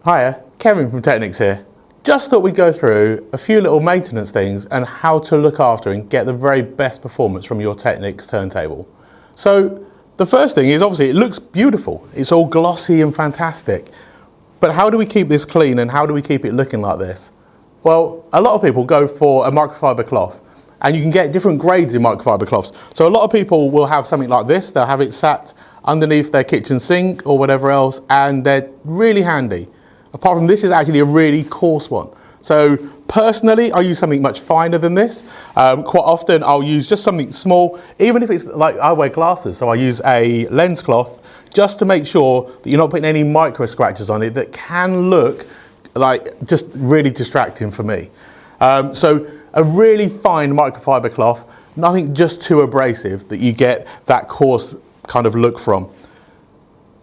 Hiya, Kevin from Technics here. Just thought we'd go through a few little maintenance things and how to look after and get the very best performance from your Technics turntable. So the first thing is obviously it looks beautiful. It's all glossy and fantastic. But how do we keep this clean and how do we keep it looking like this? Well, a lot of people go for a microfiber cloth and you can get different grades in microfiber cloths. So a lot of people will have something like this. They'll have it sat underneath their kitchen sink or whatever else, and they're really handy. Apart from this is actually a really coarse one. So personally, I use something much finer than this. Quite often I'll use just something small, even if it's like I wear glasses, so I use a lens cloth just to make sure that you're not putting any micro scratches on it that can look like just really distracting for me. So a really fine microfiber cloth, nothing just too abrasive that you get that coarse kind of look from.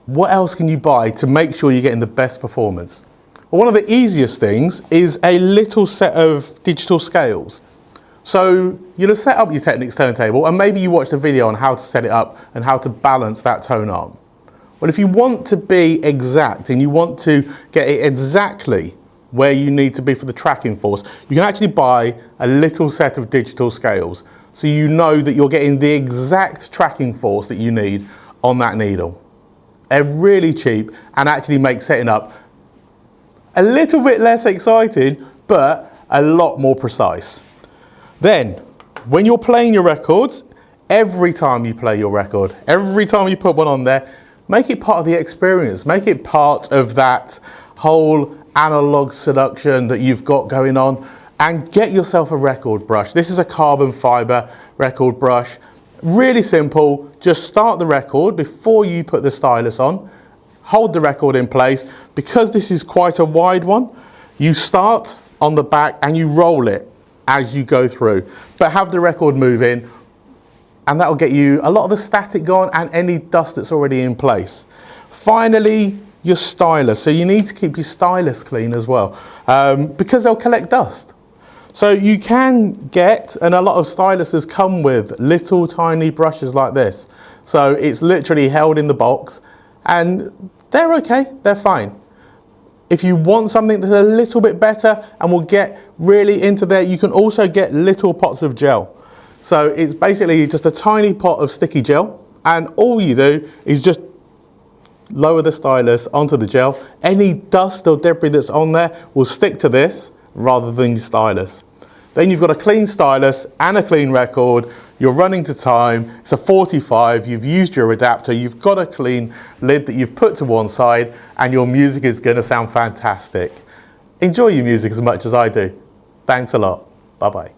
What else can you buy to make sure you're getting the best performance? Well, one of the easiest things is a little set of digital scales. So you'll have set up your Technics turntable and maybe you watched a video on how to set it up and how to balance that tone arm. Well, if you want to be exact and you want to get it exactly where you need to be for the tracking force, you can actually buy a little set of digital scales so you know that you're getting the exact tracking force that you need on that needle. They're really cheap and actually make setting up a little bit less exciting, but a lot more precise. Then, when you're playing your records, every time you play your record, every time you put one on there, make it part of the experience. Make it part of that whole analog seduction that you've got going on, and get yourself a record brush. This is a carbon fiber record brush. Really simple, just start the record before you put the stylus on, hold the record in place. Because this is quite a wide one, you start on the back and you roll it as you go through, but have the record move in, and that'll get you a lot of the static gone and any dust that's already in place. Finally, your stylus. So you need to keep your stylus clean as well, because they'll collect dust. So you can get, and a lot of styluses come with little tiny brushes like this. So it's literally held in the box and they're okay, they're fine. If you want something that's a little bit better and will get really into there, you can also get little pots of gel. So it's basically just a tiny pot of sticky gel, and all you do is just lower the stylus onto the gel. Any dust or debris that's on there will stick to this rather than your stylus. Then you've got a clean stylus and a clean record. You're running to time. It's a 45. You've used your adapter. You've got a clean lid that you've put to one side, and your music is going to sound fantastic. Enjoy your music as much as I do. Thanks a lot. Bye-bye.